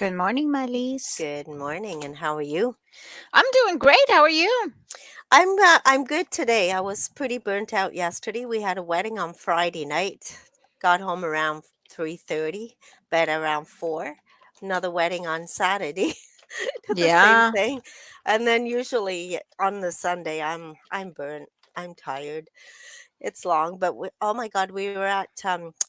Good morning, McIntosh. Good morning, and how are you? I'm doing great. How are you? I'm good today. I was pretty burnt out yesterday. We had a wedding on Friday night. Got home around 3:30, bed around 4. Another wedding on Saturday. Did the same Yeah. thing. And then usually on the Sunday I'm burnt. I'm tired. It's long, but oh my God, we were at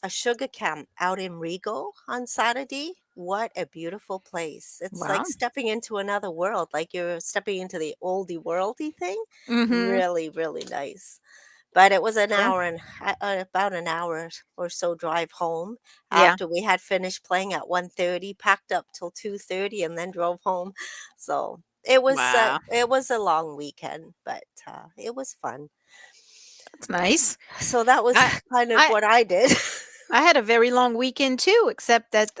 a sugar camp out in Rigo on Saturday. What a beautiful place. It's like Wow. stepping into another world, like you're stepping into the oldie worldy thing. Mm-hmm. Really, really nice. But it was Sure. about an hour or so drive home Yeah. after we had finished playing at 1:30, packed up till 2:30 and then drove home. So Wow. it was a long weekend, but it was fun. That's nice. So that was I kind of I what I did. I had a very long weekend too, except that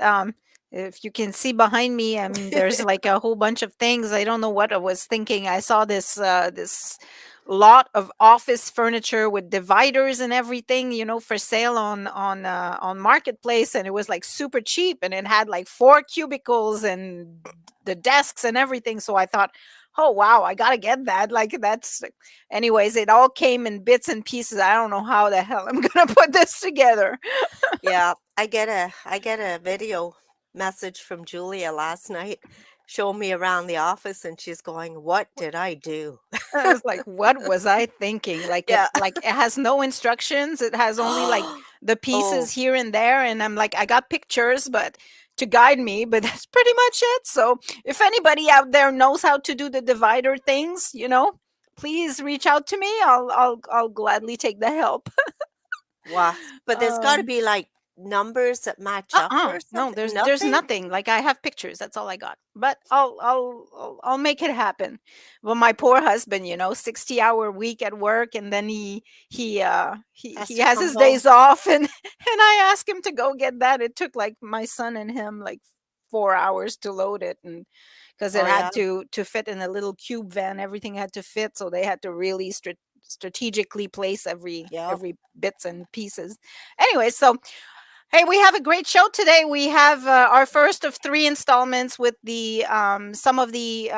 if you can see behind me, there's like a whole bunch of things. I don't know what I was thinking. I saw this lot of office furniture with dividers and everything, for sale on marketplace, and it was like super cheap, and it had like 4 cubicles and the desks and everything. So I thought, oh wow, I gotta get that. Like that's anyways, it all came in bits and pieces. I don't know how the hell I'm gonna put this together. Yeah, I get a video message from Julia last night showing me around the office and she's going, "What did I do?" I was like, "What was I thinking?" Yeah. Like it has no instructions. It has only like the pieces Oh, here and there, and I'm like, I got pictures, but to guide me, but that's pretty much it. So if anybody out there knows how to do the divider things, please reach out to me. I'll gladly take the help. wow. But there's got to Um, be like numbers that match up or No, something. there's Nothing? nothing. Like I have pictures. That's all I got. But I'll make it happen. Well, my Well, poor husband, 60-hour week at work, and then has he to has come his home. days off, and and I asked him to go get that. It took like my son and him like 4 hours to load it, and because it Oh, yeah. had to fit in a little cube van, everything had to fit, so they had to really strategically place Yep. every bits and pieces. Anyway, so hey, we have a great show today. We have our first of three installments with the some of the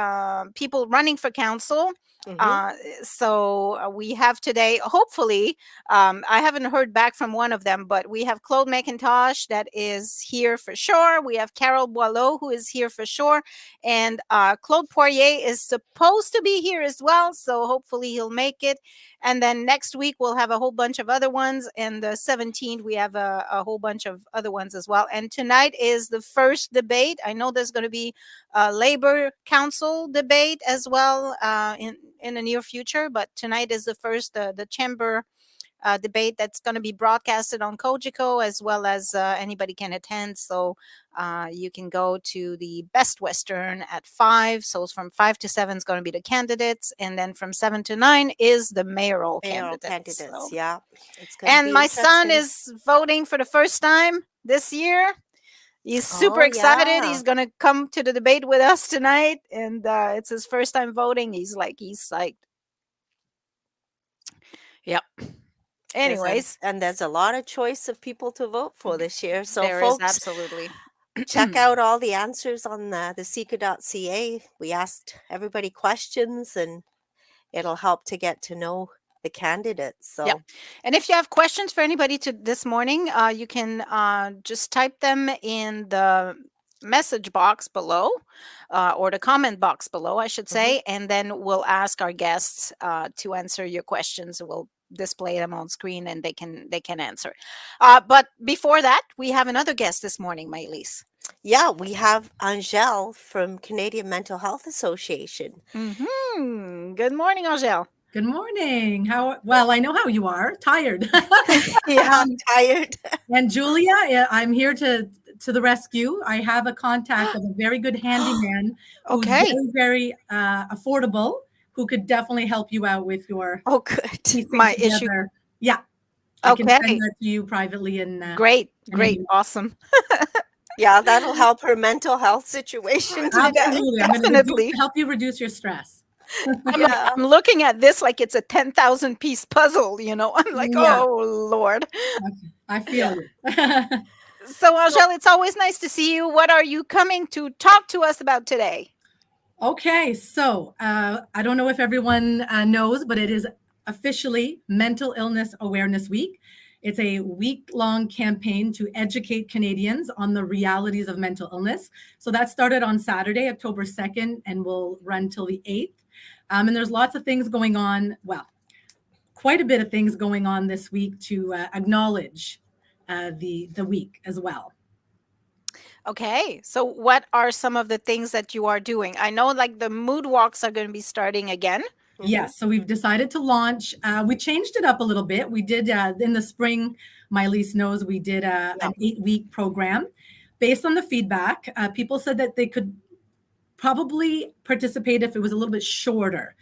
people running for council. Mm-hmm. Uh, so we have today, hopefully, I haven't heard back from one of them, but we have Claude McIntosh that is here for sure. We have Carol Boileau who is here for sure, and Claude Poirier is supposed to be here as well. So hopefully he'll make it. And then next week we'll have a whole bunch of other ones. And the 17th we have a whole bunch of other ones as well. And tonight is the first debate. I know there's going to be a labor council debate as well in the near future, but tonight is the first the chamber debate that's going to be broadcasted on Kojiko, as well as anybody can attend. So you can go to the Best Western at 5. So from 5 to 7 is going to be the candidates. And then from 7 to 9 is the mayoral Mayoral candidates. candidates. So, Yeah. It's going to and be my son interesting. is voting for the first time this year. He's super Oh, excited. yeah. He's going to come to the debate with us tonight. And it's his first time voting. He's psyched. Yep. Anyways, There's a lot of choice of people to vote for this year. So, there is folks, absolutely. check out all the answers on the seeker.ca. We asked everybody questions and it'll help to get to know the candidates. Yeah. So, And if you have questions for anybody to this morning, you can just type them in the message box below or the comment box below, I should mhm. say. And then we'll ask our guests to answer your questions. We'll display them on screen and they can answer. But before that, we have another guest this morning, McIntosh. Yeah, we have Angel from Canadian Mental Health Association. Good morning, Angel. Good morning. Well, I know how you are, tired. Yeah. um, Tired. and Julia, I'm here to the rescue. I have a contact of a very good handyman who's Okay. very affordable, who could definitely help you out with your Oh, good. piecing My issue. together. Yeah, I can send Okay. that to you privately Great. in an Great. email. Awesome. Yeah, that'll help her mental health situation today. Absolutely. I'm going to Definitely. help you reduce your stress. I'm like, Yeah. I'm looking at this like it's a 10,000 piece puzzle. I'm like, Yeah, oh Lord. I feel Yeah. you. So, So Angel, it's always nice to see you. What are you coming to talk to us about today? Okay, so I don't know if everyone knows, but it is officially Mental Illness Awareness Week. It's a week-long campaign to educate Canadians on the realities of mental illness. So that started on Saturday, October 2nd, and will run till the 8th. And there's lots of things going on. Well, quite a bit of things going on this week to acknowledge the week as well. Okay. So, what are some of the things that you are doing? I know like the mood walks are going to be starting again. mhm, Yes, so we've decided to launch. We changed it up a little bit. We did in the spring. My-Liis knows we did yeah. an 8-week program based on the feedback. People said that they could probably participate if it was a little bit shorter.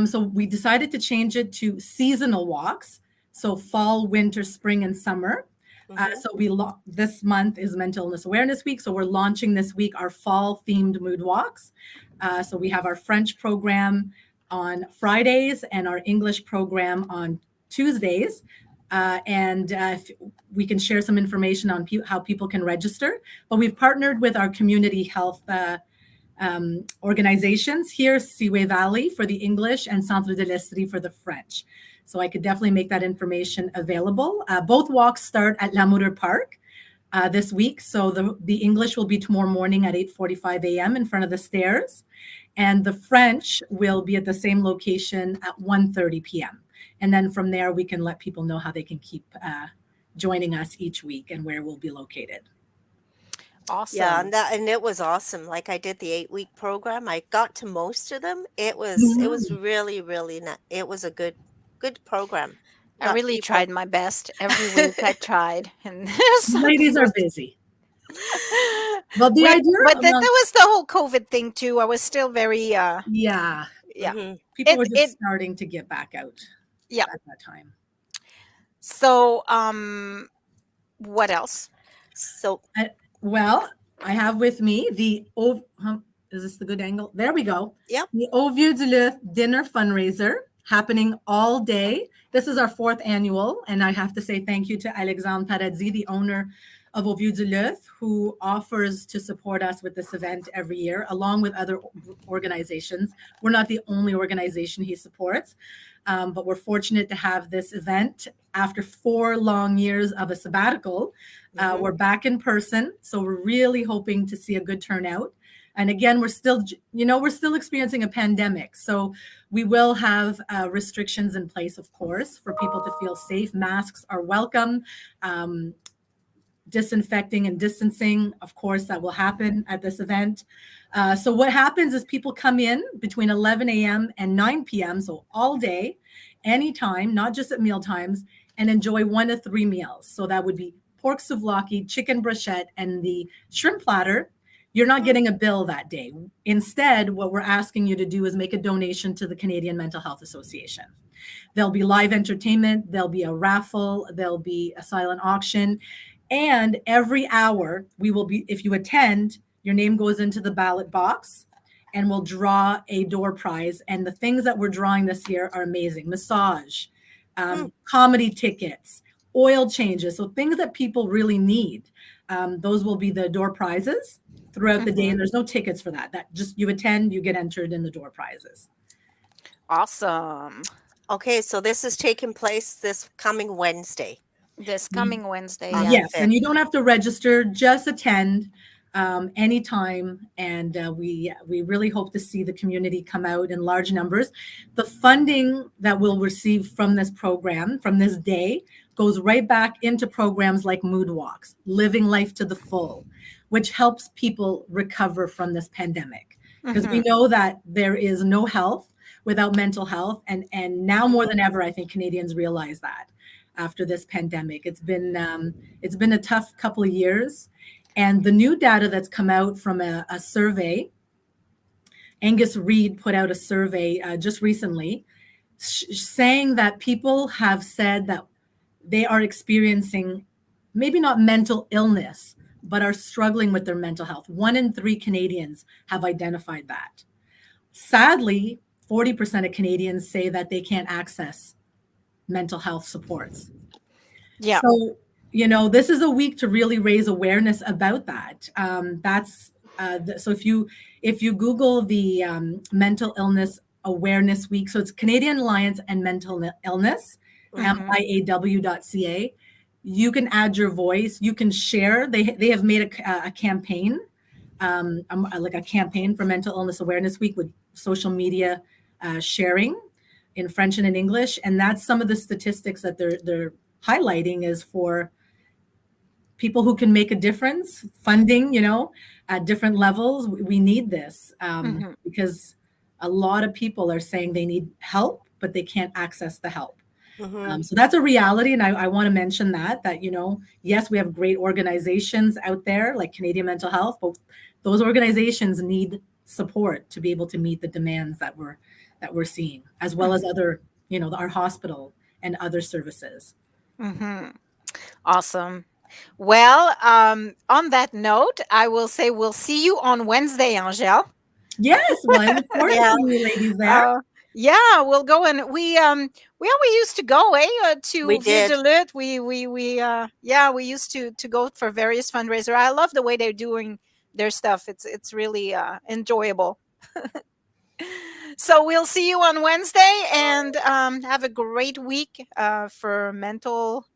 So we decided to change it to seasonal walks. So fall, winter, spring, and summer. Mhm, This month is Mental Illness Awareness Week. So we're launching this week our fall themed mood walks. So we have our French program on Fridays and our English program on Tuesdays. And we can share some information on how people can register. But we've partnered with our community health organizations here, Seaway Valley for the English and Centre de l'Estrie for the French. So I could definitely make that information available. Both walks start at Lamoureux Park this week. So the English will be tomorrow morning at 8:45 a.m. in front of the stairs. And the French will be at the same location at 1:30 p.m. And then from there, we can let people know how they can keep joining us each week and where we'll be located. yeah, Awesome. and it was awesome. Like I did the 8-week program. I got to most of them. It was Mhm. really really it was a good program. I Got really people. tried my best every week. I tried, and something Ladies are was. busy. Well, the we, idea but that around, was the whole COVID thing too. I was still very, yeah, yeah. Mhm. people It were just it starting to get back out yeah. at that time. So what else? So I, well, I have with me is this the good angle? There we go. yep. The Au Vieux du Luth dinner fundraiser happening all day. This is our 4th annual, and I have to say thank you to Alexandre Paradis, the owner of Au Vieux du Luth, who offers to support us with this event every year, along with other organizations. We're not the only organization he supports, but we're fortunate to have this event after 4 long years of a sabbatical. Mhm. We're back in person, so we're really hoping to see a good turnout. And again, we're still experiencing a pandemic, so we will have restrictions in place, of course, for people to feel safe. Masks are welcome. Um, Disinfecting and distancing, of course, that will happen at this event. So what happens is people come in between 11 a.m. and 9 p.m., so all day, anytime, not just at meal times, and enjoy 1 to 3 meals. So that would be pork souvlaki, chicken brochette, and the shrimp platter. You're not Mm, getting a bill that day. Instead, what we're asking you to do is make a donation to the Canadian Mental Health Association. There'll be live entertainment, there'll be a raffle, there'll be a silent auction. And every hour, if you attend, your name goes into the ballot box and we'll draw a door prize. And the things that we're drawing this year are amazing: massage, mm, comedy tickets, oil changes. So things that people really need. Those will be the door prizes throughout the day. Hmm. And there's no tickets for that. That just you attend, you get entered in the door prizes. Awesome. okay, so this is taking place this coming Wednesday This coming Wednesday, on yeah. the Yes, and 5th. you don't have to register, just attend anytime. And we really hope to see the community come out in large numbers. The funding that we'll receive from this program, from this day, goes right back into programs like Mood Walks, Living Life to the Full, which helps people recover from this pandemic. Because we Hmm. know that there is no health without mental health. And now more Mhm. than ever, I think Canadians realize that after this pandemic. It's been a tough couple of years, and the new data that's come out from a survey, Angus Reid put out a survey just recently, saying that people have said that they are experiencing maybe not mental illness, but are struggling with their mental health. 1 in 3 Canadians have identified that. Sadly, 40% of Canadians say that they can't access mental health supports. Yeah. So this is a week to really raise awareness about that. So if you Google the mental illness awareness week, so it's Canadian Alliance and Mental Illness, Mhm. MIAW.ca. You can add your voice. You can share. They have made a campaign, like a campaign for Mental Illness Awareness Week with social media sharing in French and in English, and that's some of the statistics that they're highlighting is for people who can make a difference, funding, at different levels. We need this Mhm. because a lot of people are saying they need help, but they can't access the help. Mhm. So that's a reality. And I want to mention that, yes, we have great organizations out there like Canadian Mental Health, but those organizations need support to be able to meet the demands that we're seeing, as well as other, our hospital and other services. Mhm. Awesome. Well, on that note, I will say we'll see you on Wednesday, Angel. Yes, well, I look forward to Yeah, seeing you ladies there. Yeah, we'll go and we always used to go we to Vieux did. de Lutte. Yeah, we used to go for various fundraiser. I love the way they're doing their stuff. It's really enjoyable. So we'll see you on Wednesday and have a great week for mental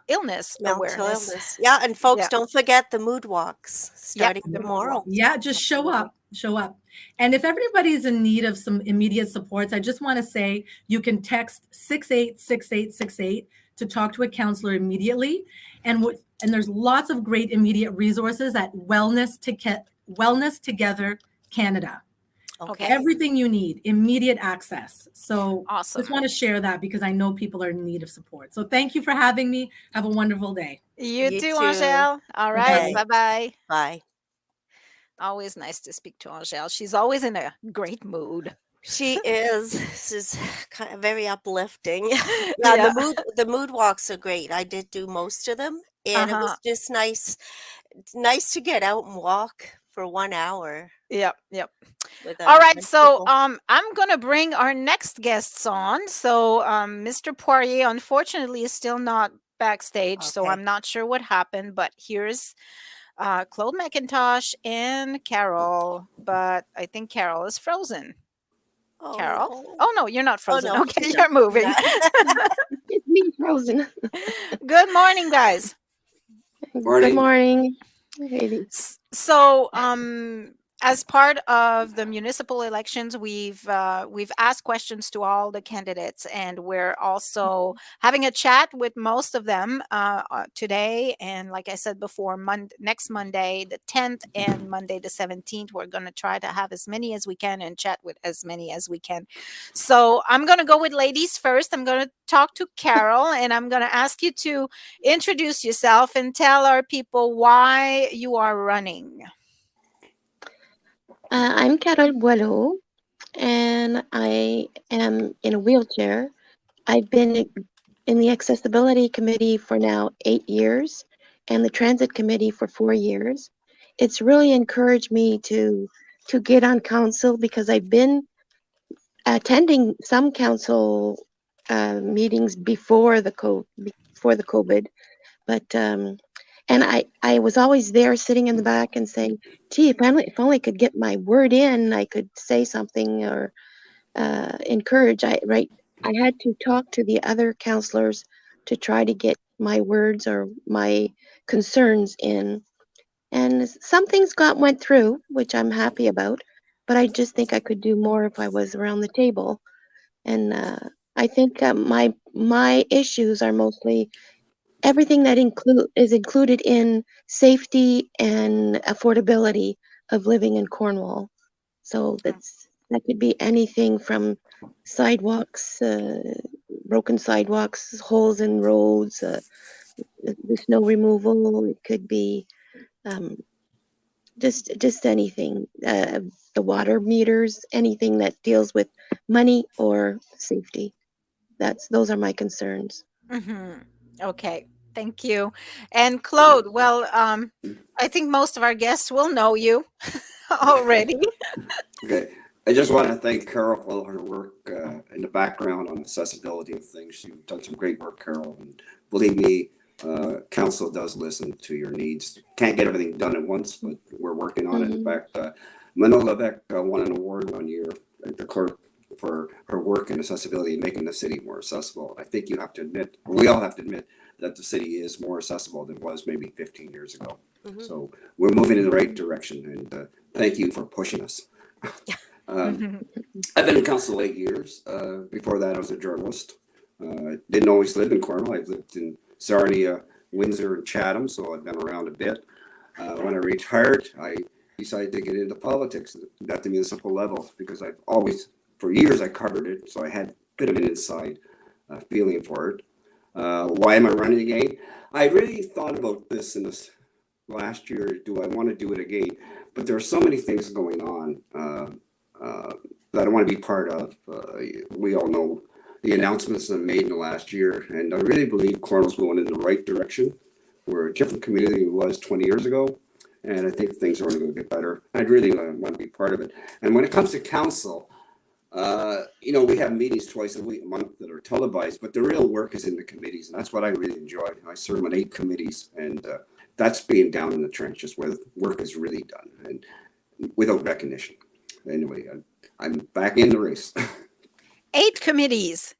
illness Mental awareness. illness. Yeah, and folks, Yeah. don't forget the mood walks Yep. starting The mood tomorrow. walks. Yeah, just Absolutely. show up. And if everybody's in need of some immediate supports, I just want to say you can text 686868 to talk to a counselor immediately. And there's lots of great immediate resources at Wellness Together Canada. Okay. Okay. Everything you need, immediate access. So just Awesome. want to share that because I know people are in need of support. So thank you for having me. Have a wonderful day. You You too, too. Angel. All right. Bye-bye. Okay. Bye bye. Bye. Always nice to speak to Angel. She's always in a great mood. She is. This is kind of very uplifting. Yeah, and Yeah. the mood walks are great. I did do most of them, and it Uh-huh. was just nice. It's nice to get out and walk for 1 hour Yep. Yep. with All a right. bunch of So people. I'm gonna bring our next guests on. So Mr. Poirier unfortunately is still not backstage, so Okay. I'm not sure what happened, but here's Claude McIntosh and Carol. But I think Carol is frozen. Oh Carol? no. Oh no, you're not Oh frozen. no, Okay, she's not. you're moving. Yeah. It's me, Frozen. Good morning, guys. Good Morning. morning, ladies. So, as part of the municipal elections, we've asked questions to all the candidates, and we're also having a chat with most of them today. And like I said before, next Monday, the 10th, and Monday, the 17th, we're going to try to have as many as we can and chat with as many as we can. So I'm going to go with ladies first. I'm going to talk to Carol, and I'm going to ask you to introduce yourself and tell our people why you are running. I'm Carol Boileau, and I am in a wheelchair. I've been in the Accessibility Committee for now 8 years and the Transit Committee for 4 years. It's really encouraged me to get on council because I've been attending some council meetings before the COVID, but and I was always there sitting in the back and saying, gee, if only I could get my word in, I could say something or encourage. I had to talk to the other counselors to try to get my words or my concerns in. And some things went through, which I'm happy about, but I just think I could do more if I was around the table. And I think my issues are mostly everything that is included in safety and affordability of living in Cornwall. So that could be anything from sidewalks, broken sidewalks, holes in roads, the snow removal. It could be um, just anything. The water meters, anything that deals with money or safety. Those are my concerns. Mm-hmm. Okay, thank you. And Claude, well, I think most of our guests will know you already. Okay. I just want to thank Carol for all her work in the background on accessibility of things. You've done some great work, Carol. And believe me, council does listen to your needs. Can't get everything done at once, but we're working on it. In fact, Manolo Levesque won an award one year at the clerk for her work in accessibility and making the city more accessible. I think you have to admit, or we all have to admit, that the city is more accessible than it was maybe 15 years ago. So we're moving in the right direction, and thank you for pushing us. I've been in council 8 years. Before that, I was a journalist. Didn't always live in Cornwall. I've lived in Sarnia, Windsor, and Chatham, so I've been around a bit. When I retired, I decided to get into politics at the municipal level because I've always, for years, I covered it, so I had a bit of an inside feeling for it. Why am I running again? I really thought about this in this last year. Do I want to do it again? But there are so many things going on that I want to be part of. We all know the announcements that are made in the last year, and I really believe Cornwall's going in the right direction. We're a different community than it was 20 years ago, and I think things are only going to get better. I'd really want to be part of it. And when it comes to council, we have meetings twice a month that are televised, but the real work is in the committees, and that's what I really enjoy. I serve on 8 committees, and that's being down in the trenches where the work is really done and without recognition. Anyway, I'm back in the race. 8 committees.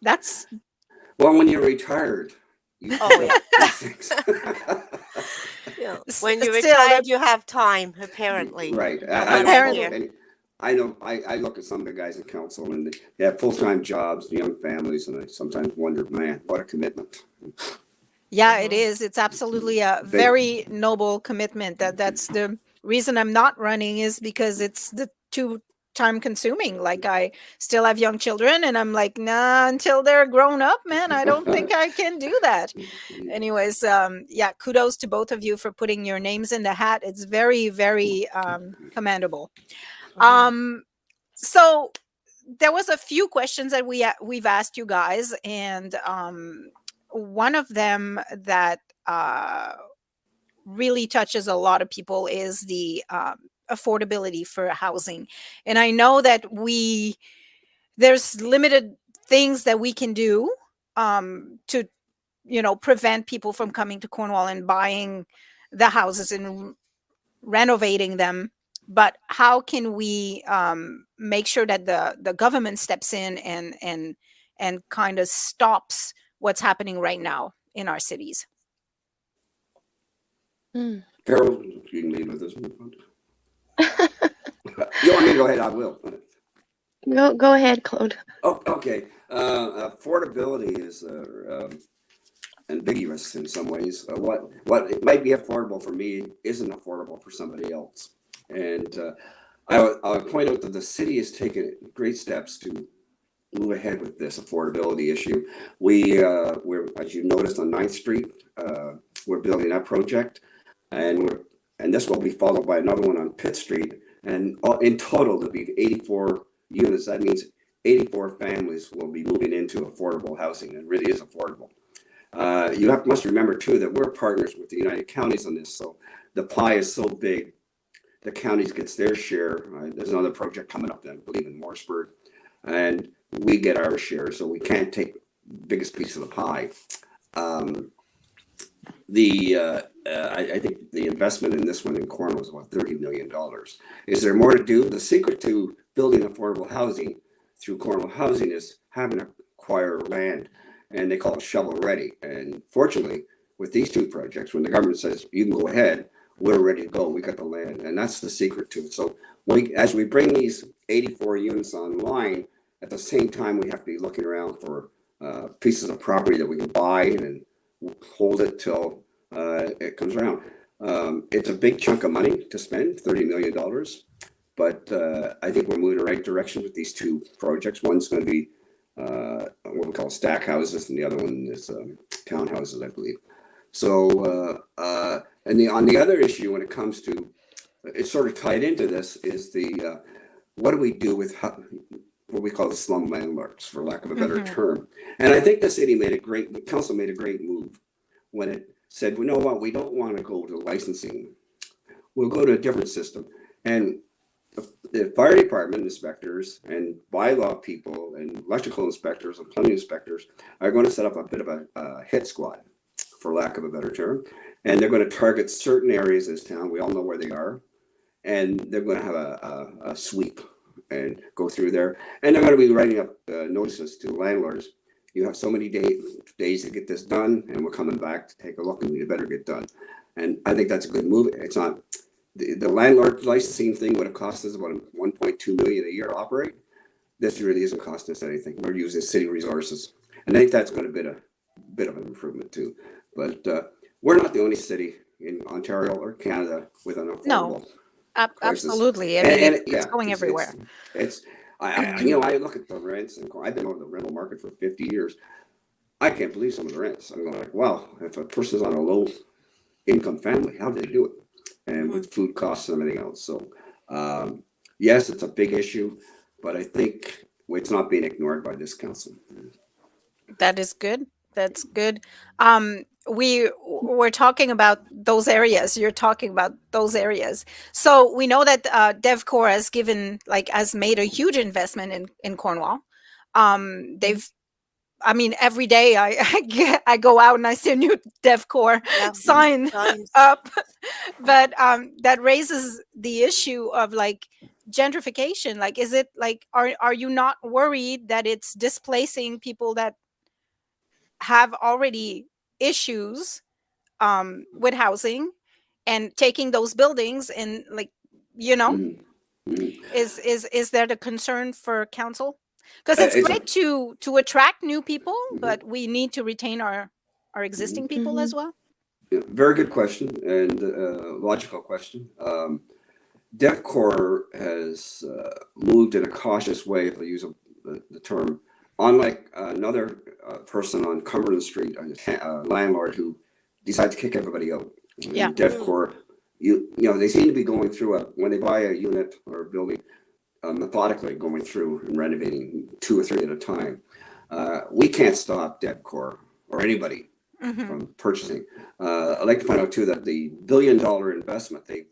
That's Well, when you're retired, you When you're Still, retired, you have time, apparently. right. Apparently. I know. I look at some of the guys in council, and they have full-time jobs, young families, and I sometimes wonder, man, what a commitment. Yeah, it is. It's absolutely a very noble commitment. That's the reason I'm not running, is because it's too time consuming. Like, I still have young children, and I'm like, nah, until they're grown up, man, I don't think I can do that. Anyways, yeah, kudos to both of you for putting your names in the hat. It's very, very commendable. So there was a few questions that we've asked you guys, and one of them that really touches a lot of people is the affordability for housing. And I know that there's limited things that we can do to prevent people from coming to Cornwall and buying the houses and renovating them. But how can we make sure that the government steps in and kind of stops what's happening right now in our cities? Carol, you can lead with this one. You want me to go ahead? I will. Go ahead, Claude. Oh, okay. Affordability is ambiguous in some ways. What it might be affordable for me isn't affordable for somebody else. And I'll point out that the city has taken great steps to move ahead with this affordability issue. We're, as you noticed, on 9th Street, we're building that project, and this will be followed by another one on Pitt Street. And in total, there'll be 84 units. That means 84 families will be moving into affordable housing. It really is affordable. You must remember too that we're partners with the United Counties on this, so the pie is so big. The counties gets their share. There's another project coming up, I believe, in Morrisburg, and we get our share. So we can't take the biggest piece of the pie. I think the investment in this one in Cornwall was about $30 million. Is there more to do? The secret to building affordable housing through Cornwall Housing is having to acquire land, and they call it shovel ready. And fortunately, with these 2 projects, when the government says you can go ahead, we're ready to go. We got the land, and that's the secret to it. So as we bring these 84 units online, at the same time, we have to be looking around for pieces of property that we can buy and hold it till it comes around. It's a big chunk of money to spend, $30 million, but I think we're moving in the right direction with these 2 projects. One's going to be what we call stack houses, and the other one is townhouses, I believe. So, and on the other issue, when it comes to, it's sort of tied into this, is the what do we do with what we call the slum landlords, for lack of a better term? And I think the council made a great move when it said, well, you know what, we don't want to go to licensing. We'll go to a different system. And the fire department inspectors and bylaw people and electrical inspectors and plumbing inspectors are going to set up a bit of a hit squad, for lack of a better term. And they're going to target certain areas of this town. We all know where they are. And they're going to have a sweep and go through there. And they're going to be writing up notices to landlords. You have so many days to get this done, and we're coming back to take a look, and you better get done. And I think that's a good move. It's not the landlord licensing thing would have cost us about 1.2 million a year to operate. This really isn't costing us anything. We're using city resources, and I think that's going to be a bit of an improvement too. But we're not the only city in Ontario or Canada with an affordable crisis. Absolutely. I mean, it's going everywhere. I look at the rents, and I've been on the rental market for 50 years. I can't believe some of the rents. I'm going like, wow, if a person's on a low income family, how do they do it? And with food costs and everything else. So, yes, it's a big issue, but I think it's not being ignored by this council. That is good. That's good. We're talking about those areas. You're talking about those areas. So we know that DevCore has made a huge investment in Cornwall. Every day I go out and I see a new DevCore sign up, but that raises the issue of like gentrification. Like, is it like, are you not worried that it's displacing people that have already issues with housing and taking those buildings and is there the concern for council? Because it's great to attract new people, but we need to retain our existing people as well. Yeah, very good question and logical question. DevCore has moved in a cautious way, if I use the term, unlike another person on Cumberland Street, a landlord who decided to kick everybody out. Yeah. DevCore, they seem to be going through when they buy a unit or a building, methodically going through and renovating 2 or 3 at a time. We can't stop DevCore or anybody from purchasing. I'd like to point out too that the $1 billion investment they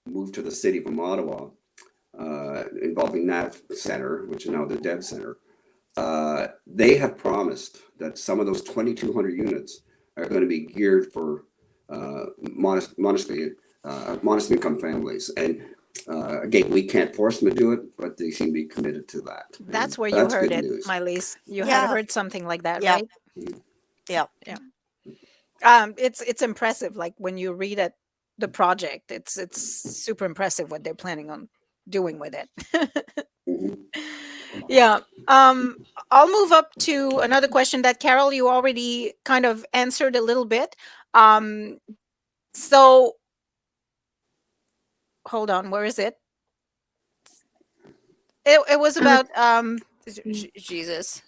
moved to the city of Ottawa, involving that center, which is now the Dev Center. They have promised that some of those 2,200 units are going to be geared for modest income families. And again, we can't force them to do it, but they seem to be committed to that. That's where you heard it, Mai-Liis. You had heard something like that, right? Yeah. It's impressive. Like when you read it, the project, it's super impressive what they're planning on doing with it. Yeah. I'll move up to another question that Carol, you already kind of answered a little bit. So hold on, where is it? It was about Jesus.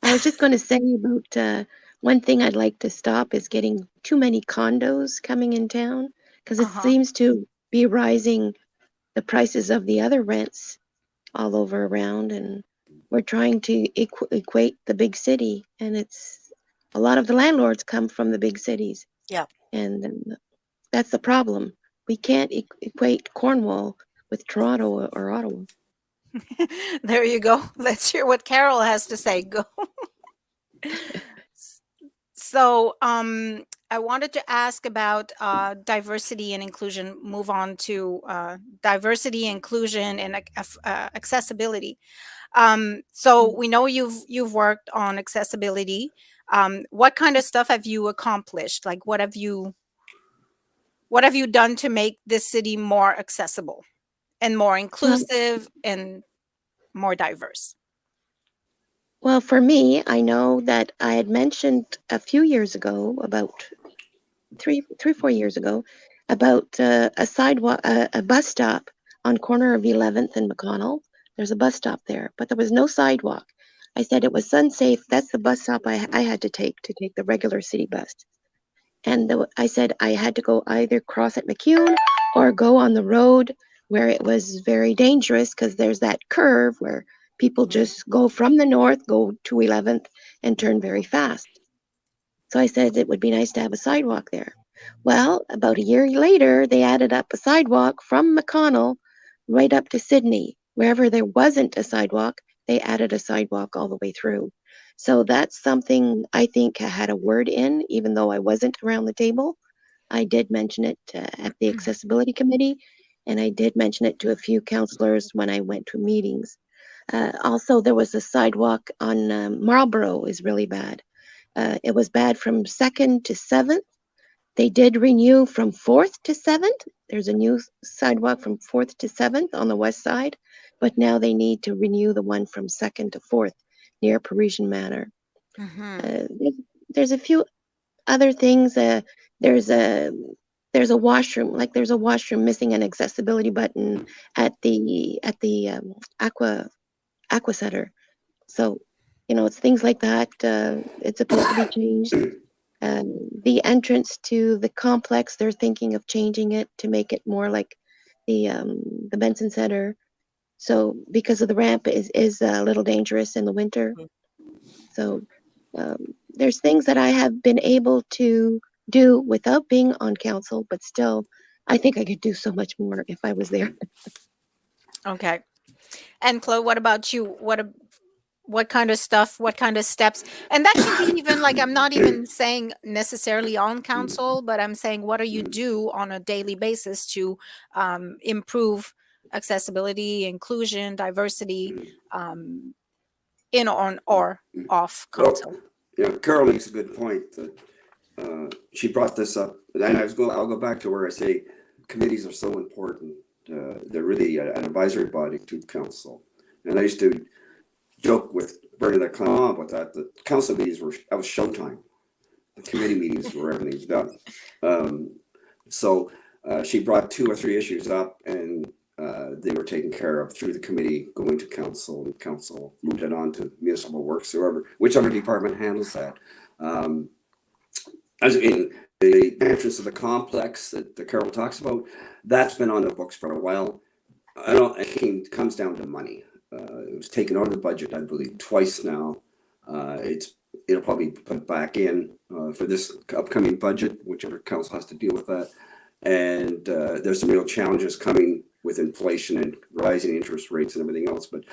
I was just going to say about one thing I'd like to stop is getting too many condos coming in town, because it seems to be rising the prices of the other rents all over around, and we're trying to equate the big city, and it's a lot of the landlords come from the big cities. Yeah. And that's the problem. We can't equate Cornwall with Toronto or Ottawa. There you go. Let's hear what Carol has to say. Go. So I wanted to ask about diversity and inclusion, move on to diversity, inclusion, and accessibility. So we know you've worked on accessibility. What kind of stuff have you accomplished? Like what have you done to make this city more accessible and more inclusive and more diverse? Well, for me, I know that I had mentioned a few years ago, about 4 years ago, about a sidewalk, a bus stop on corner of 11th and McConnell. There's a bus stop there, but there was no sidewalk. I said it was unsafe. That's the bus stop I had to take the regular city bus. And I said I had to go either cross at McCune or go on the road where it was very dangerous, because there's that curve where people just go from the north, go to 11th and turn very fast. So I said it would be nice to have a sidewalk there. Well, about a year later, they added up a sidewalk from McConnell right up to Sydney. Wherever there wasn't a sidewalk, they added a sidewalk all the way through. So that's something I think I had a word in, even though I wasn't around the table. I did mention it at the accessibility committee, and I did mention it to a few councilors when I went to meetings. Also, there was a sidewalk on Marlborough is really bad. It was bad from 2nd to 7th. They did renew from 4th to 7th. There's a new sidewalk from 4th to 7th on the west side, but now they need to renew the one from 2nd to 4th near Parisian Manor. There's a few other things. There's a washroom, like there's a washroom missing an accessibility button at the aqua center. So, it's things like that. It's supposed to be changed. The entrance to the complex, they're thinking of changing it to make it more like the Benson Center. So because of the ramp is a little dangerous in the winter. So there's things that I have been able to do without being on council, but still, I think I could do so much more if I was there. Okay. And Claude, what about you? What kind of stuff, what kind of steps? And that can be even like, I'm not even saying necessarily on council, but I'm saying what do you do on a daily basis to improve accessibility, inclusion, diversity in on or off council? Carol makes a good point. She brought this up, and I'll go back to where I say committees are so important. They're really an advisory body to council. And I used to joke with Bernadette Clement about that. The council meetings that was showtime. The committee meetings where everything's done. So she brought 2 or 3 issues up, and they were taken care of through the committee going to council, and council moved it on to municipal works, whichever department handles that. As in the entrance of the complex that the Carol talks about, that's been on the books for a while. I think it comes down to money. It was taken out of the budget, I believe, twice now. It'll probably be put back in for this upcoming budget, whichever council has to deal with that. And there's some real challenges coming with inflation and rising interest rates and everything else. But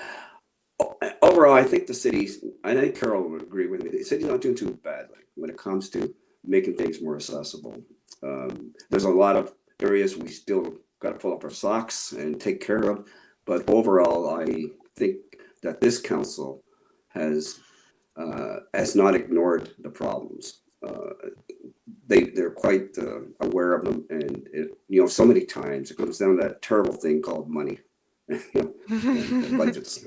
overall, I think I think Carol would agree with me. The city's not doing too badly when it comes to making things more accessible. There's a lot of areas we still got to pull up our socks and take care of. But overall, I think that this council has not ignored the problems. They're quite aware of them, and so many times it comes down to that terrible thing called money, and budgets.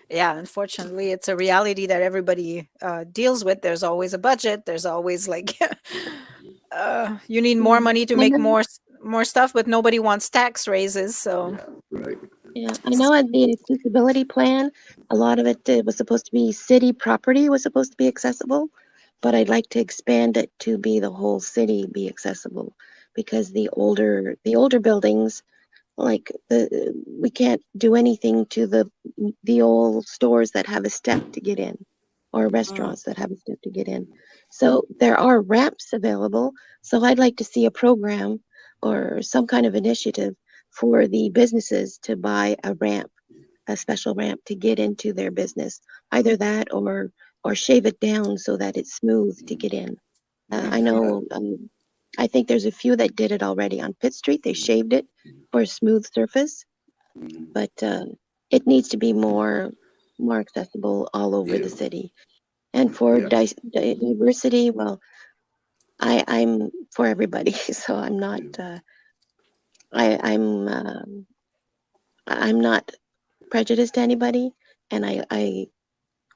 Yeah, unfortunately, it's a reality that everybody deals with. There's always a budget. There's always like, you need more money to make more stuff, but nobody wants tax raises. So, right. Yeah, I know at the accessibility plan, a lot of it was supposed to be city property was supposed to be accessible, but I'd like to expand it to be the whole city be accessible, because the older buildings, like we can't do anything to the old stores that have a step to get in, or restaurants that have a step to get in. So there are ramps available. So I'd like to see a program or some kind of initiative for the businesses to buy a special ramp to get into their business. Either that or shave it down so that it's smooth to get in. I know, I think there's a few that did it already on Pitt Street. They shaved it for a smooth surface, but it needs to be more accessible all over the city. And for diversity, well, I'm for everybody, so I'm not. I'm not prejudiced to anybody, and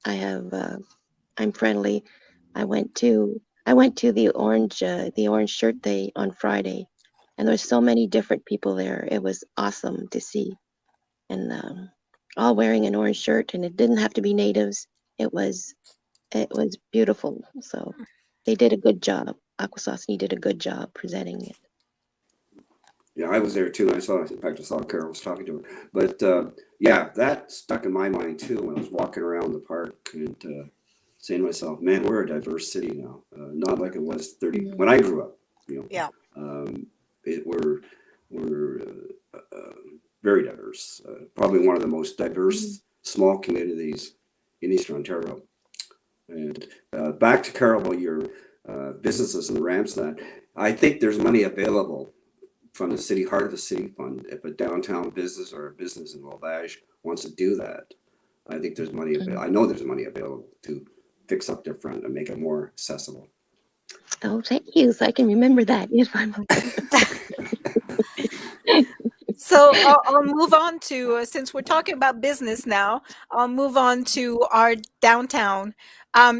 I'm friendly. I went to the orange shirt day on Friday, and there's so many different people there. It was awesome to see, and all wearing an orange shirt, and it didn't have to be natives. It was beautiful. So they did a good job. Akwesasne did a good job presenting it. Yeah, I was there too. In fact, I saw Carol was talking to her. But that stuck in my mind too when I was walking around the park and saying to myself, "Man, we're a diverse city now. Not like it was 30 when I grew up. Yeah. We're very diverse. Probably one of the most diverse small communities in Eastern Ontario. And back to Carol about your businesses and the ramps. That I think there's money available from the city heart of the city fund if a downtown business or a business in Lavage wants to do that. I think there's money. I know there's money available to fix up their front and make it more accessible. Oh, thank you. So I can remember that. Yes, So I'll move on to, since we're talking about business now, I'll move on to our downtown.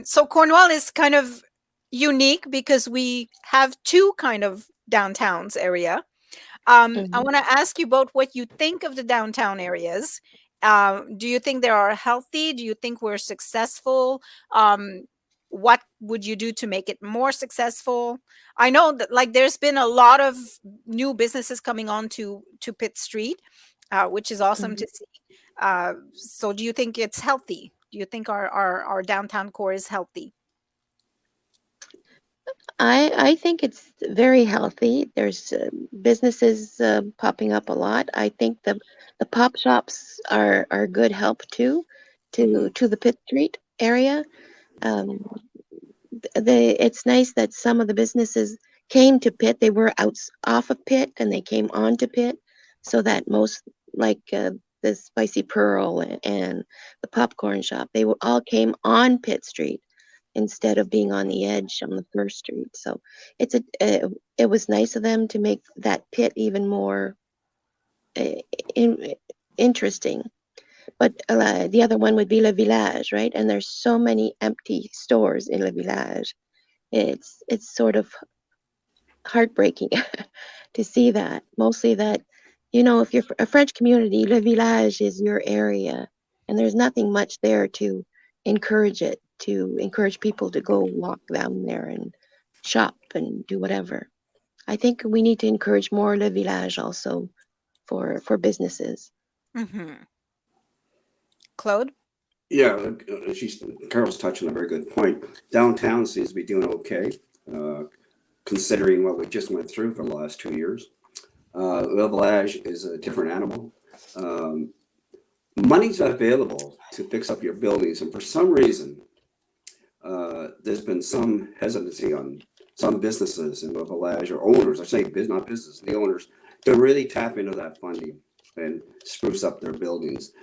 So Cornwall is kind of unique because we have two kind of downtowns area. I want to ask you both what you think of the downtown areas. Do you think they are healthy? Do you think we're successful? What would you do to make it more successful? I know that like there's been a lot of new businesses coming on to Pitt Street, which is awesome to see. So do you think it's healthy? Do you think our downtown core is healthy? I think it's very healthy. There's businesses popping up a lot. I think the pop shops are good help too to the Pitt Street area. It's nice that some of the businesses came to Pitt. They were out off of Pitt and they came on to Pitt, so that most like the Spicy Pearl and the popcorn shop, they all came on Pitt Street instead of being on the edge on the first street. So it was nice of them to make that Pitt even more interesting. But the other one would be Le Village, right? And there's so many empty stores in Le Village. It's sort of heartbreaking to see that. Mostly that, if you're a French community, Le Village is your area, and there's nothing much there to encourage it, to encourage people to go walk down there and shop and do whatever. I think we need to encourage more Le Village also for businesses. Claude? Yeah, Carol's touching on a very good point. Downtown seems to be doing okay, considering what we just went through for the last 2 years. Le Village is a different animal. Money's available to fix up your buildings, and for some reason, there's been some hesitancy on some businesses in Le Village, or owners, I say not business, the owners, to really tap into that funding and spruce up their buildings.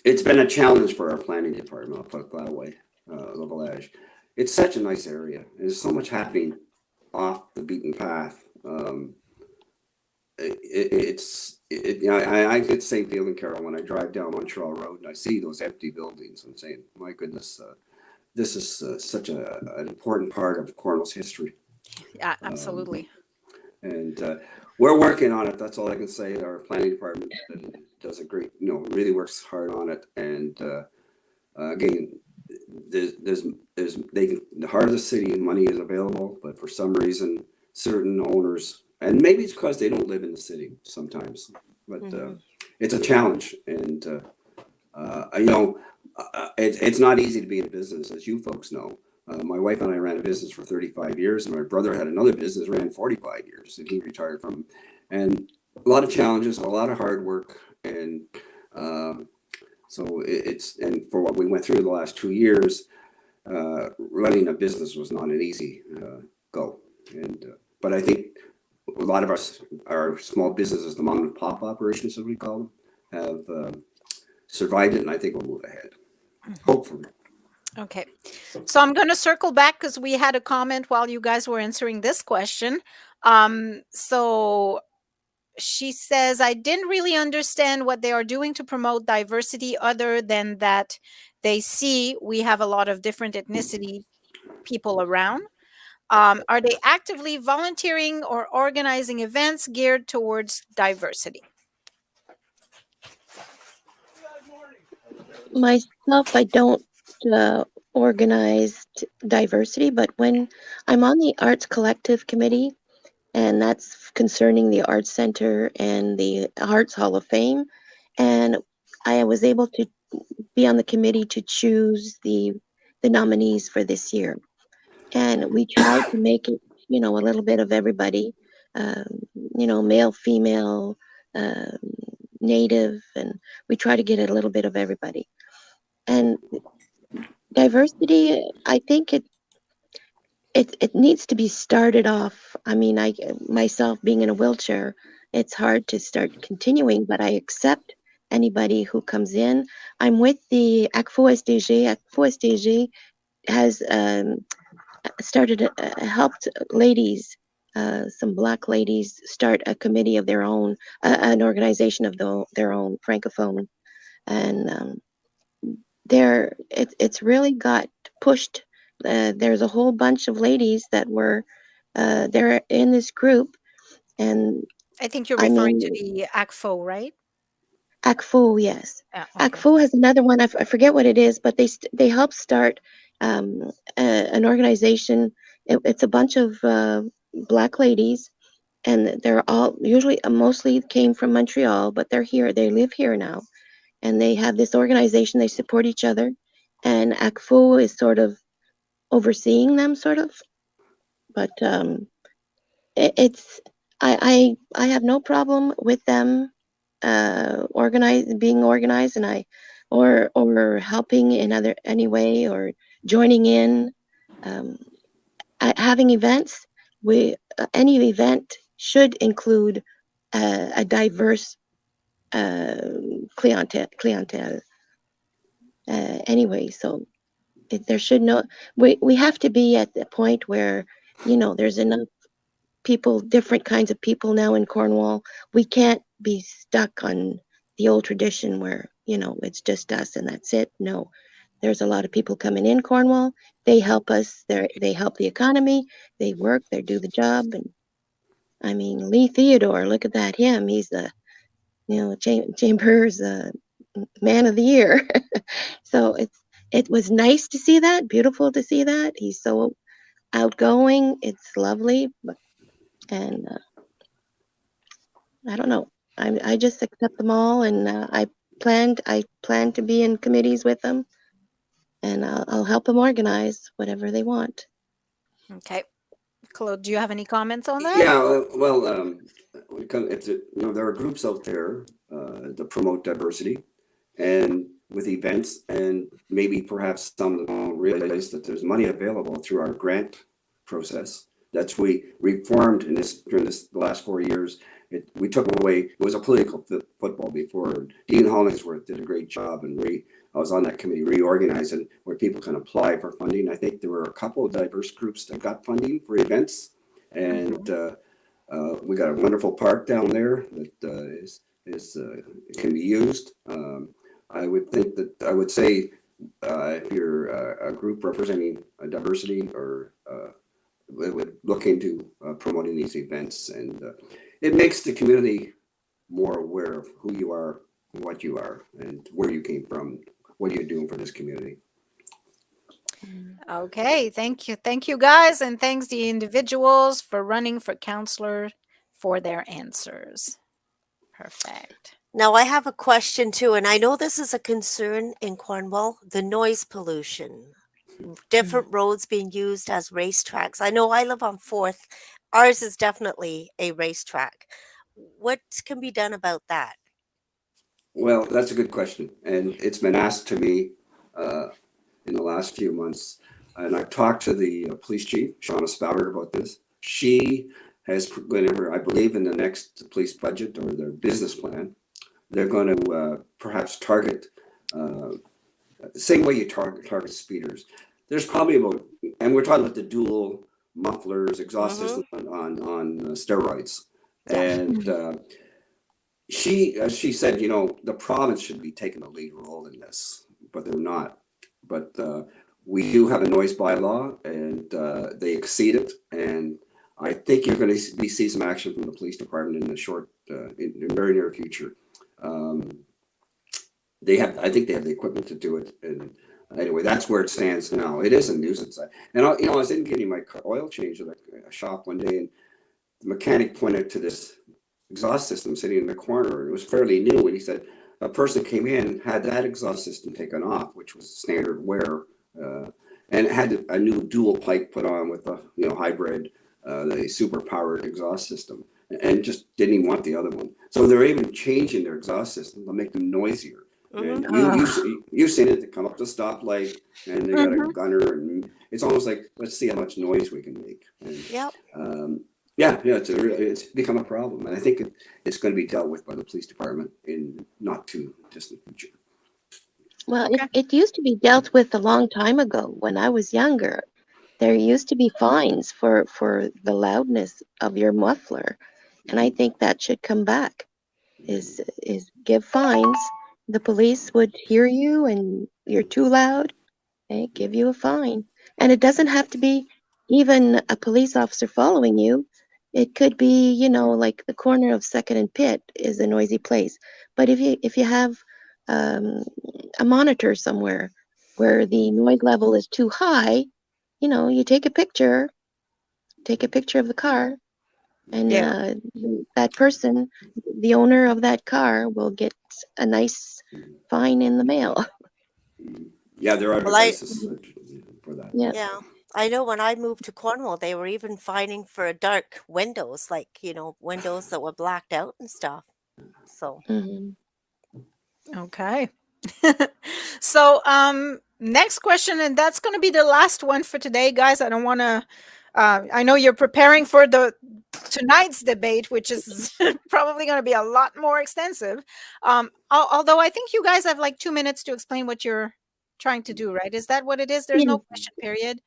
It's been a challenge for our planning department, I'll put it that way, Le Village. It's such a nice area. There's so much happening off the beaten path. I get the same feeling, Carol, when I drive down Montreal Road and I see those empty buildings. I'm saying, my goodness, this is such an important part of Cornwall's history. Yeah, absolutely. And we're working on it. That's all I can say. Our planning department does a great, really works hard on it. And again, the heart of the city, money is available, but for some reason, certain owners, and maybe it's because they don't live in the city sometimes, but it's a challenge. And it's not easy to be in business, as you folks know. My wife and I ran a business for 35 years, and my brother had another business, ran 45 years, and he retired from. And a lot of challenges, a lot of hard work, and so and for what we went through the last 2 years, running a business was not an easy go. And but I think a lot of our small businesses, the mom and pop operations, as we call them, have survived it, and I think we'll move ahead, hopefully. Okay, so I'm going to circle back because we had a comment while you guys were answering this question. So she says, I didn't really understand what they are doing to promote diversity other than that they see we have a lot of different ethnicity people around. Are they actively volunteering or organizing events geared towards diversity? Myself, I don't organize diversity, but when I'm on the Arts Collective Committee, and that's concerning the Arts Center and the Arts Hall of Fame, and I was able to be on the committee to choose the nominees for this year. And we tried to make it, a little bit of everybody. male, female, um, native, and we try to get a little bit of everybody. And diversity, I think it needs to be started off. I mean, I myself being in a wheelchair, it's hard to start continuing, but I accept anybody who comes in. I'm with the ACFO SDG. ACFO SDG has started helped ladies, some Black ladies, start a committee of their own, an organization of their own, Francophone, and it's really got pushed. There's a whole bunch of ladies that were they're in this group, and I think you're I referring mean, to the ACFO, right? ACFO, yes. Yeah, okay. ACFO has another one. I forget what it is, but they help start an organization. It's a bunch of Black ladies, and they're all usually mostly came from Montreal, but they're here. They live here now, and they have this organization. They support each other, and ACFO is sort of overseeing them, sort of. But it's I have no problem with them being organized, and or helping in any way, or joining in, um, having events. Any event should include a diverse uh, clientele anyway. So there should no we have to be at the point where there's enough people, different kinds of people now in Cornwall. We can't be stuck on the old tradition where, it's just us and that's it. No, there's a lot of people coming in Cornwall. They help us. They help the economy. They work. They do the job. And I mean, Lee Theodore, look at that. He's the, Chambers Man of the Year. So it was nice to see that. Beautiful to see that. He's so outgoing. It's lovely. And I don't know. I just accept them all, and I plan to be in committees with them, and I'll help them organize whatever they want. Okay. Claude, do you have any comments on that? Yeah, well, when it comes, there are groups out there that promote diversity, and with events, and maybe perhaps some of them don't realize that there's money available through our grant process. That's we reformed during the last 4 years. We took away. It was a political football before. Dean Hollingsworth did a great job, and I was on that committee reorganizing where people can apply for funding. I think there were a couple of diverse groups that got funding for events, and we got a wonderful park down there that can be used. I would say if you're a group representing a diversity, or would look into promoting these events, and it makes the community more aware of who you are, what you are, and where you came from, what you're doing for this community. Okay, thank you guys, and thanks the individuals for running for councillor for their answers. Perfect. Now, I have a question too, and I know this is a concern in Cornwall, the noise pollution. Different roads being used as racetracks. I know I live on 4th. Ours is definitely a racetrack. What can be done about that? Well, that's a good question, and it's been asked to me in the last few months, and I've talked to the police chief, Shauna Spouter, about this. She has, whenever I believe in the next police budget or their business plan, they're going to perhaps target the same way you target speeders. There's probably about, and we're talking about the dual mufflers, exhaust system on steroids, and she said, the province should be taking a lead role in this, but they're not. But we do have a noise bylaw, and they exceed it, and I think you're going to see some action from the police department in the very near future. I think they have the equipment to do it, and anyway, that's where it stands now. It is a nuisance, and I was in getting my oil change at a shop one day, and the mechanic pointed to this exhaust system sitting in the corner. It was fairly new, and he said a person came in, had that exhaust system taken off, which was standard wear, and it had a new dual pipe put on with a hybrid the super powered exhaust system, and just didn't even want the other one. So they're even changing their exhaust system to make them noisier. And you've seen it. They come up to stoplight and they got a gunner, and it's almost like, let's see how much noise we can make. And, Yep. it's become a problem, and I think it's going to be dealt with by the police department in not too distant future. Well, it used to be dealt with a long time ago when I was younger. There used to be fines for the loudness of your muffler, and I think that should come back. Is give fines. The police would hear you, and you're too loud. They give you a fine, and it doesn't have to be even a police officer following you. It could be, like the corner of Second and Pitt is a noisy place. But if you have a monitor somewhere where the noise level is too high, you take a picture of the car, and that person, the owner of that car, will get a nice fine in the mail. Yeah, there are devices for that. Yeah. I know when I moved to Cornwall, they were even fining for dark windows, like, windows that were blacked out and stuff. So, Okay. So, next question, and that's going to be the last one for today, guys. I don't want to. I know you're preparing for tonight's debate, which is probably going to be a lot more extensive. Although I think you guys have like 2 minutes to explain what you're trying to do, right? Is that what it is? There's no question period.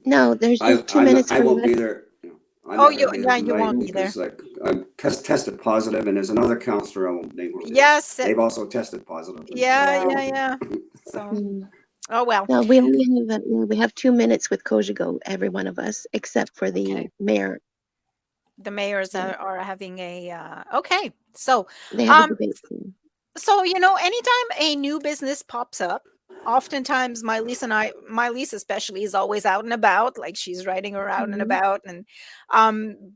No, there's just 2 minutes. I won't be there. You won't be there. Because I'm tested positive, and there's another counselor I won't name. Yes, they've also tested positive. Yeah. So, oh well. No, we have 2 minutes with Cogeco, every one of us, except for the mayor. The mayors are having a okay. So they have a debate. So anytime a new business pops up, oftentimes My-Liis especially is always out and about, like she's riding around and about, and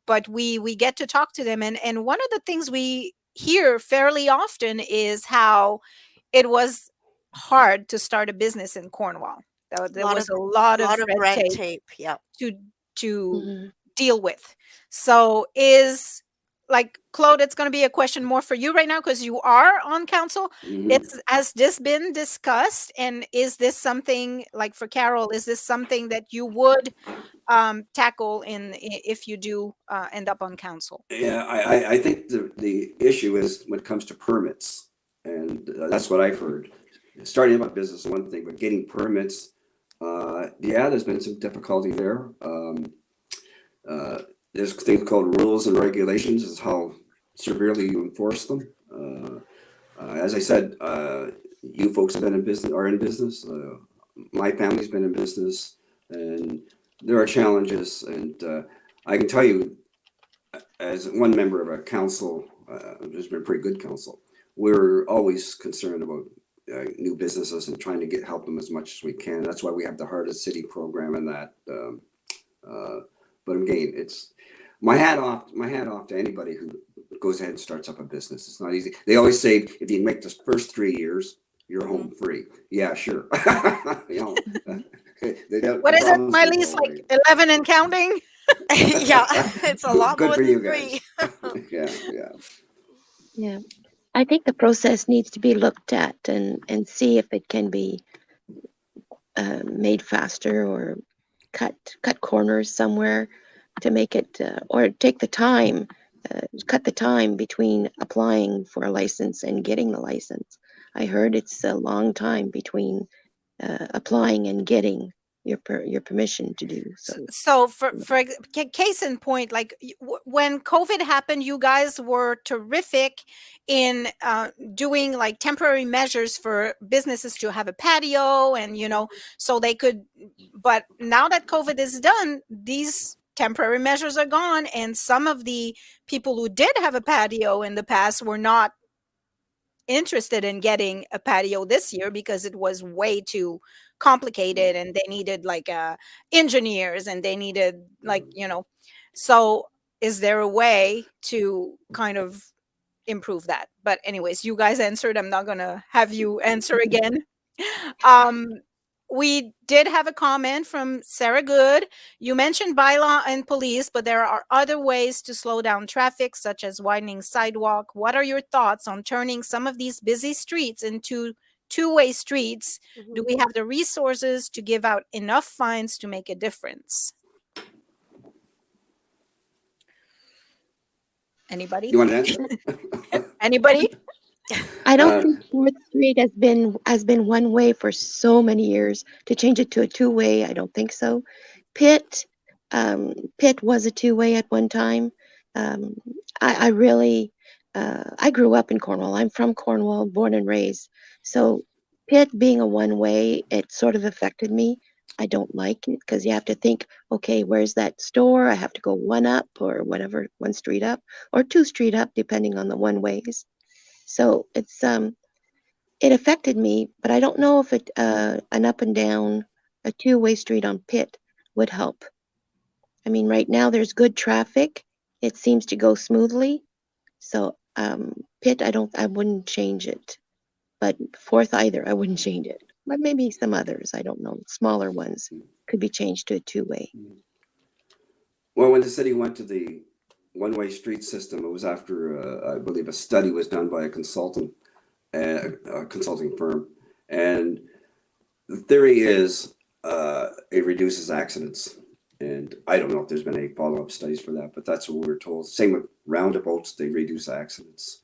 but we get to talk to them, and one of the things we hear fairly often is how it was hard to start a business in Cornwall. There was a lot of red tape to deal with. So like Claude, it's going to be a question more for you right now because you are on council. Has this been discussed, and is this something, like for Carol, is this something that you would tackle if you do end up on council? Yeah, I think the issue is when it comes to permits, and that's what I've heard. Starting up a business is one thing, but getting permits, there's been some difficulty there. There's things called rules and regulations, is how severely you enforce them. As I said, you folks are in business. My family's been in business, and there are challenges. And I can tell you, as one member of a council, there's been a pretty good council. We're always concerned about new businesses and trying to help them as much as we can. That's why we have the Heart of City program and that. But again, it's my hat off to anybody who goes ahead and starts up a business. It's not easy. They always say if you make the first 3 years, you're home free. Yeah, sure. What is it, My-Liis? Like 11 and counting? Yeah, it's a lot good more for than you guys. 3. Yeah. I think the process needs to be looked at and see if it can be made faster, or cut corners somewhere to make it, or take the time, cut the time between applying for a license and getting the license. I heard it's a long time between applying and getting your permission to do so. So for case in point, like when COVID happened, you guys were terrific in doing like temporary measures for businesses to have a patio, and so they could. But now that COVID is done, these temporary measures are gone, and some of the people who did have a patio in the past were not interested in getting a patio this year because it was way too complicated, and they needed like engineers, and they needed like so is there a way to kind of improve that? But anyways, you guys answered. I'm not gonna have you answer again. we did have a comment from Sarah Good. You mentioned bylaw and police, but there are other ways to slow down traffic, such as widening sidewalk. What are your thoughts on turning some of these busy streets into two-way streets? Do we have the resources to give out enough fines to make a difference? Anybody? You want to answer? Anybody? I don't think Fourth Street has been one way for so many years. To change it to a two-way, I don't think so. Pitt, Pitt was a two-way at one time. I really, I grew up in Cornwall. I'm from Cornwall, born and raised. So Pitt being a one-way, it sort of affected me. I don't like it because you have to think, okay, where's that store? I have to go one up or whatever, one street up or two street up, depending on the one-ways. So it affected me, but I don't know if an up and down, a two-way street on Pitt would help. I mean, right now there's good traffic. It seems to go smoothly. So Pitt, I wouldn't change it. But Fourth either, I wouldn't change it. But maybe some others, I don't know, smaller ones could be changed to a two-way. Well, when the city went to the one-way street system, it was after, I believe, a study was done by a consulting firm. And the theory is it reduces accidents. And I don't know if there's been any follow-up studies for that, but that's what we were told. Same with roundabouts, they reduce accidents.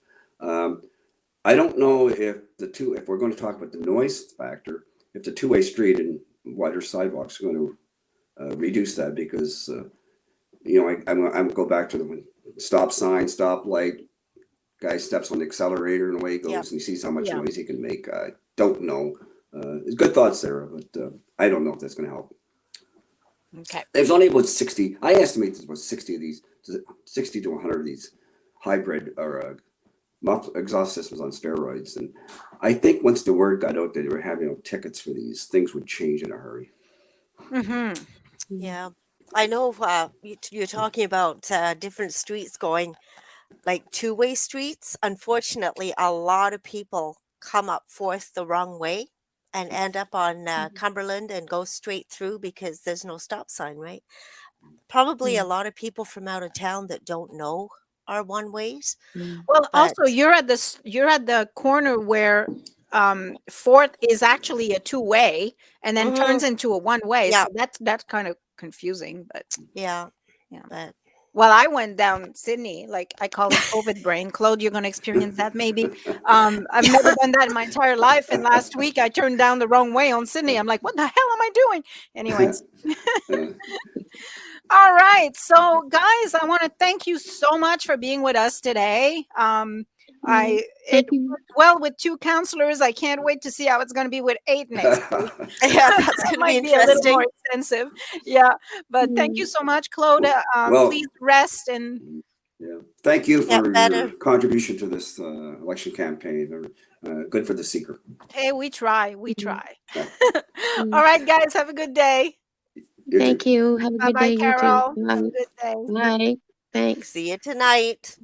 I don't know if we're going to talk about the noise factor, if the two-way street and wider sidewalks are going to reduce that, because I'm go back to the stop sign, stop light, guy steps on the accelerator and away he goes, and he sees how much noise he can make. I don't know. Good thoughts, Sarah, but I don't know if that's going to help. Okay. There's only about 60. I estimate there's about 60 of these, 60 to 100 of these hybrid or exhaust systems on steroids, and I think once the word got out that they were having tickets for these, things would change in a hurry. Yeah. I know you're talking about different streets going like two-way streets. Unfortunately, a lot of people come up Fourth the wrong way and end up on Cumberland and go straight through because there's no stop sign, right? Probably a lot of people from out of town that don't know are one ways. Well, also But you're at the corner where Fourth is actually a two-way and then turns into a one-way. Yeah. So that's kind of confusing, but yeah, yeah. but Well, I went down Sydney, like I call it COVID brain. Claude, you're going to experience that maybe. I've never done that in my entire life. And last week I turned down the wrong way on Sydney. I'm like, what the hell am I doing? Anyways. All right. So guys, I want to thank you so much for being with us today. It worked well with 2 councilors. I can't wait to see how it's going to be with 8 next week. yeah, that's That going to be might be a little interesting. more expensive. Yeah. But thank you so much, Claude. Well- Please rest and Yeah. Thank you for better. your contribution to this election campaign. Good for the seeker. hey, we try. All right, guys, have a good day. You too. Thank you. Have a good Bye-bye, day, you Carol. too. Have a good day. Bye. Thanks. See you tonight.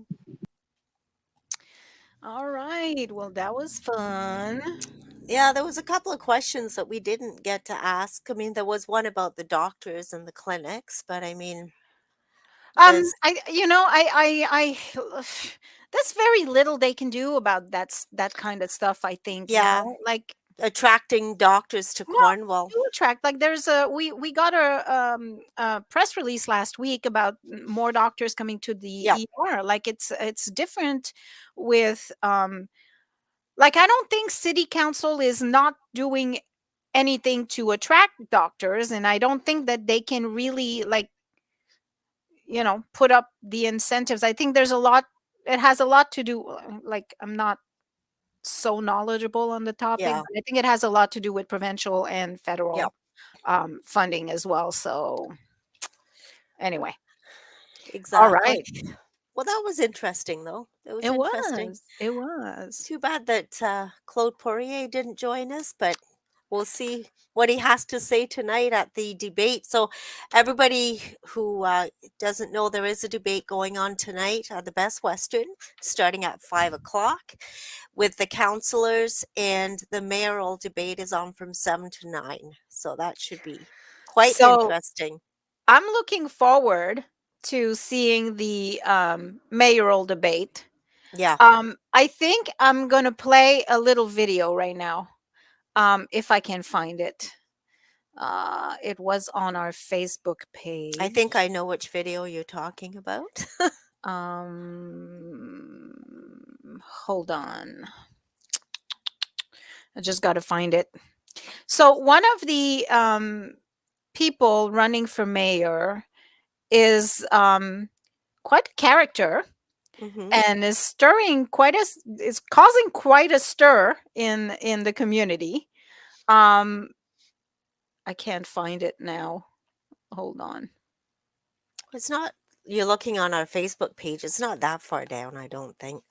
All right. Well, that was fun. Yeah, there was a couple of questions that we didn't get to ask. I mean, there was one about the doctors and the clinics, but I mean, there's- I there's very little they can do about that kind of stuff, I think. Yeah. Like attracting doctors to No, Cornwall. to attract, like there's we got a press release last week about more doctors coming to the Yeah. ER. Like it's different with like I don't think city council is not doing anything to attract doctors, and I don't think that they can really put up the incentives. I think there's a lot, it has a lot to do, like I'm not so knowledgeable on the topic, Yeah. but I think it has a lot to do with provincial and federal Yep. funding as well. So anyway, Exactly. right. Well, that was interesting, though. It was interesting. It was. Too bad that Claude Poirier didn't join us, but we'll see what he has to say tonight at the debate. So, everybody who doesn't know, there is a debate going on tonight at the Best Western, starting at 5 o'clock, with the councilors, and the mayoral debate is on from 7 to 9. So that should be quite So interesting. I'm looking forward to seeing the mayoral debate. Yeah, I think I'm gonna play a little video right now, if I can find it. It was on our Facebook I page. think I know which video you're talking about. Hold on. I just got to find it. So one of the people running for mayor is quite a character Hmm. and is stirring quite a is causing quite a stir in the community. Um, I can't find it now. Hold on. It's not, you're looking on our Facebook page. It's not that far down, I don't think.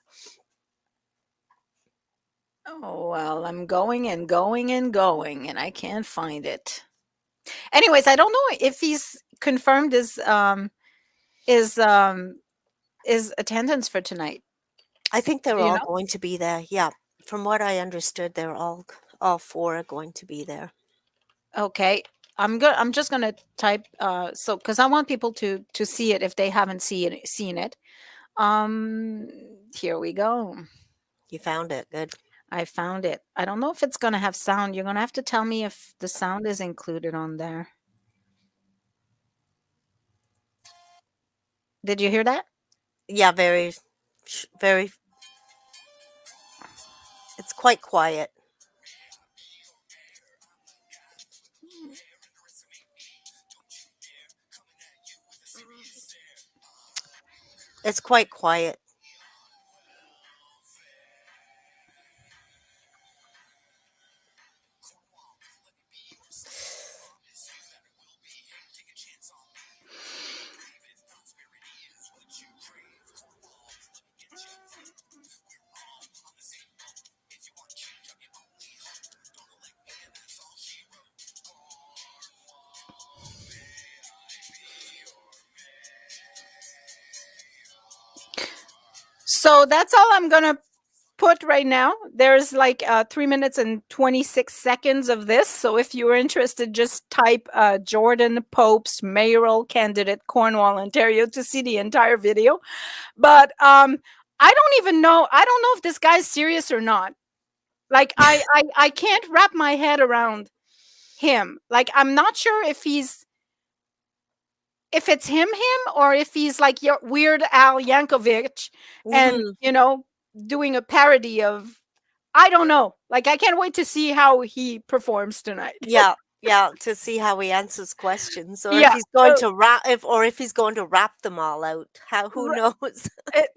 Oh well, I'm going and going and going, and I can't find it. Anyways, I don't know if he's confirmed is um his attendance for tonight. I think they're Do you all know? going to be there. Yeah. From what I understood, they're all four are going to be there. Okay. I'm just gonna type so because I want people to see it if they haven't seen it. Um Here we go. You found it. Good. I found it. I don't know if it's gonna have sound. You're gonna have to tell me if the sound is included on there. Did you hear that? Yeah, very, it's quite quiet. It's quite quiet. So that's all I'm gonna put right now. There's like 3 minutes and 26 seconds of this. So if you're interested, just type Jordan Pope's mayoral candidate, Cornwall, Ontario, to see the entire video. But I don't even know. I don't know if this guy's serious or not. Like I can't wrap my head around him. Like I'm not sure if it's him or if he's like your Weird Al Yankovic and Hmm. doing a parody of I don't know. Like I can't wait to see how he performs tonight. Yeah, yeah, to see how he answers questions, or if Yeah. he's going to if he's going to rap them all out. Who r- knows?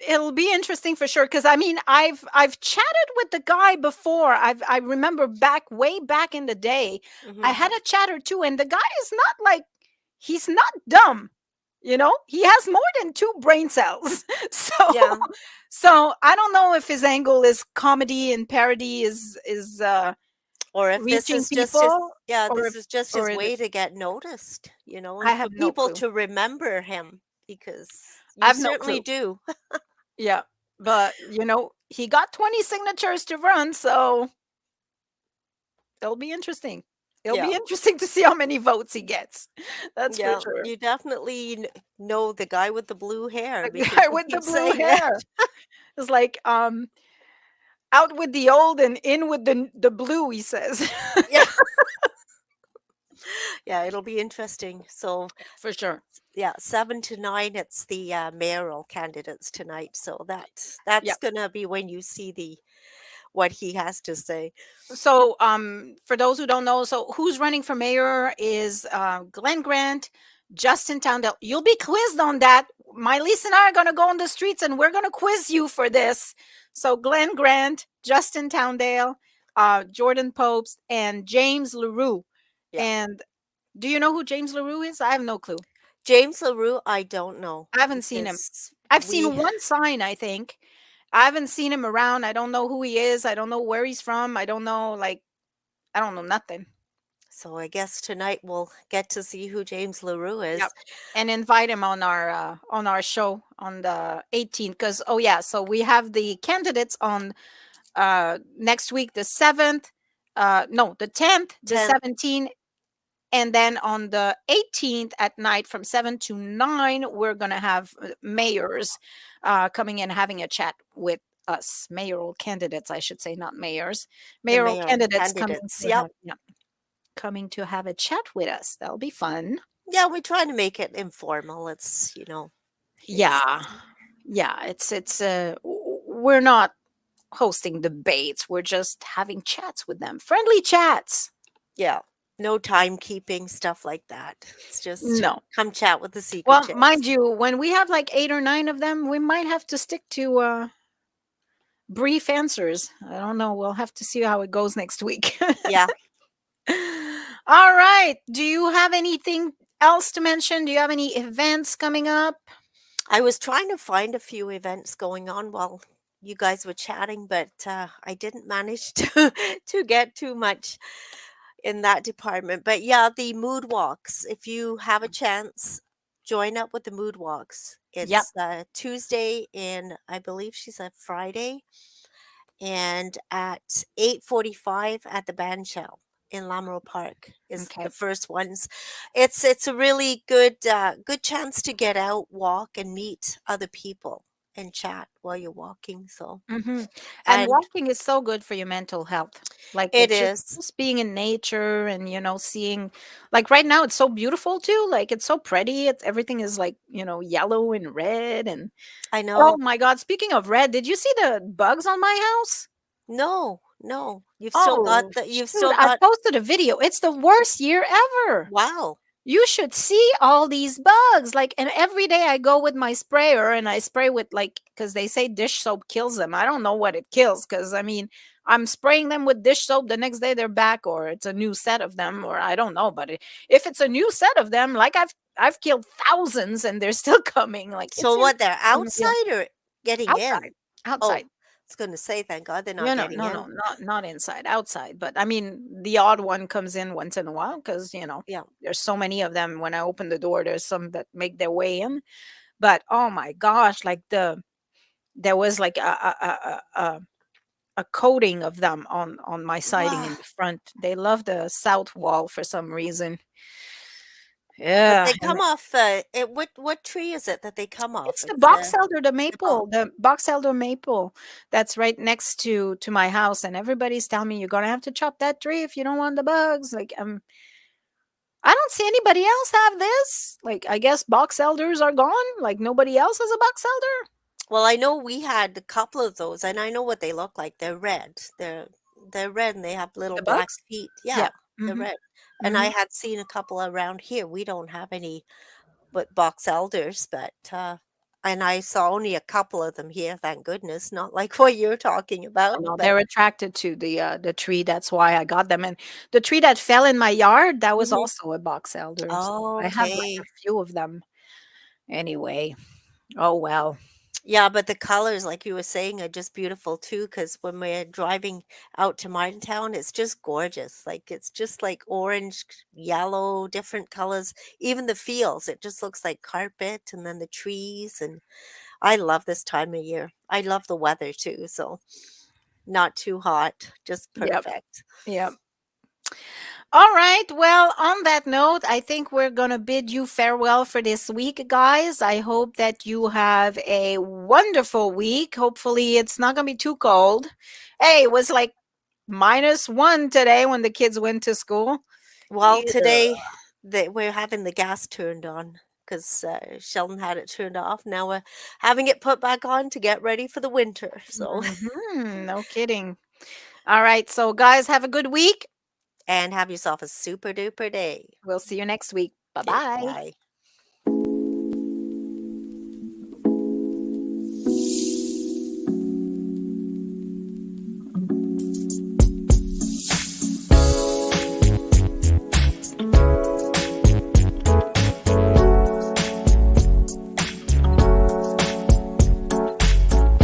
it'll be interesting for sure because I mean I've chatted with the guy before. I remember way back in the day. I Hmm. had a chat or two, and the guy is not like he's not dumb. He has more than two brain cells. so Yeah. so I don't know if his angle is comedy and parody is Or if this reaching is just his, people, yeah, or this if is just or his is it way to get noticed, I and for have no people clue. to remember him, because I you have no certainly clue. do. Yeah. But he got 20 signatures to run, so it'll be interesting. It'll Yeah. be interesting to see how many votes he gets. That's for Yeah, sure. you definitely know the guy with the blue hair, The because guy you with the keep blue saying that. hair is like out with the old and in with the blue, he says. Yeah. Yeah, it'll be interesting. So, For sure. yeah, 7 to 9, it's the mayoral candidates tonight. So that's Yeah. gonna be when you see the what he has to say. So, for those who don't know, so who's running for mayor is Glenn Grant, Justin Towndale. You'll be quizzed on that. My Liis and I are going to go on the streets and we're going to quiz you for this. So, Glenn Grant, Justin Towndale, Jordan Popes, and James LaRue. Yeah. And do you know who James LaRue is? I have no clue. James LaRue, I don't know, I haven't seen him. because I've we seen one sign, I think. I haven't seen him around. I don't know who he is. I don't know where he's from. I don't know, like, I don't know nothing. So I guess tonight we'll get to see who James LaRue Yep. is. And invite him on our show on the 18th. Because oh yeah, so we have the candidates on next week, the 7th. No, the 10th, the 10th. 17th, and then on the 18th at night from 7 to 9, we're gonna have mayors coming in having a chat with us, mayoral candidates, I should say, not mayors, The mayoral mayor candidates coming candidates. to Yep. have, yeah, coming to have a chat with us. That'll be fun. Yeah, we try to make it informal. It's, it's Yeah, yeah. We're not hosting debates. We're just having chats with them, friendly chats. yeah, no timekeeping, stuff like that. It's just No. come chat with the secret Well, chicks. mind you, when we have like 8 or 9 of them, we might have to stick to brief answers. I don't know. We'll have to see how it goes next week. Yeah. All right. Do you have anything else to mention? Do you have any events coming up? I was trying to find a few events going on while you guys were chatting, but I didn't manage to get too much in that department. But yeah, the mood walks. If you have a chance, join up with the mood walks. Yep. It's Tuesday and I believe she's a Friday, and at 8:45 at the band shell in Lamoureux Park is Okay. the first ones. It's a really good chance to get out, walk, and meet other people and chat while you're walking. So And and walking is so good for your mental health. Like it it's just is. being in nature and seeing, like right now it's so beautiful too. Like it's so pretty. It's everything is like, yellow and red and I oh know. my god, speaking of red, did you see the bugs on my house? No, no. Oh, You've shoot, still I got posted a video. It's the worst year ever. wow. You should see all these bugs. Like, and every day I go with my sprayer and I spray with like, because they say dish soap kills them. I don't know what it kills because I mean, I'm spraying them with dish soap. The next day they're back, or it's a new set of them, or I don't know. But if it's a new set of them, like I've killed thousands and they're still coming. Like it's So what, they're unreal. outside or getting Outside, in? Oh, outside. I was gonna say thank God they're not No, no, getting no, no, in. not inside, outside. But I mean, the odd one comes in once in a while because Yeah. there's so many of them. When I open the door, there's some that make their way in. But oh my gosh, like there was like a coating of them on my siding in Wow. the front. They love the south wall for some reason. But Yeah, they and come off, what tree is it that they come off? it's the It's, box elder, the box. the box elder maple that's right next to my house, and everybody's telling me you're gonna have to chop that tree if you don't want the bugs. Like I don't see anybody else have this. Like I guess box elders are gone. Like nobody else has a box elder. Well, I know we had a couple of those, and I know what they look like. They're red. They're red, and they have little The black bugs? feet. Yeah. Yeah, they're Mhm. red. And I Mhm. had seen a couple around here. We don't have any but box elders, but and I saw only a couple of them here, thank goodness, not like what you're talking Oh, about. no, But they're attracted to the tree. That's why I got them. And the tree that fell in my yard, that was mhm. also a box elder. So I have like Okay. a few of them. Anyway, oh well. Yeah, but the colors, like you were saying, are just beautiful too. Because when we're driving out to Martintown, it's just gorgeous. Like it's just like orange, yellow, different colors. Even the fields, it just looks like carpet, and then the trees. And I love this time of year. I love the weather too. So not too hot, just Yep. perfect. Yep. All right. Well, on that note, I think we're going to bid you farewell for this week, guys. I hope that you have a wonderful week. Hopefully, it's not going to be too cold. Hey, it was like -1 today when the kids went to school. Well, Yeah. today we're having the gas turned on because Sheldon had it turned off. Now we're having it put back on to get ready for the winter. So, No kidding. All right. So, guys, have a good week. and have yourself a super duper day. We'll see you next week. Bye Okay, bye. bye.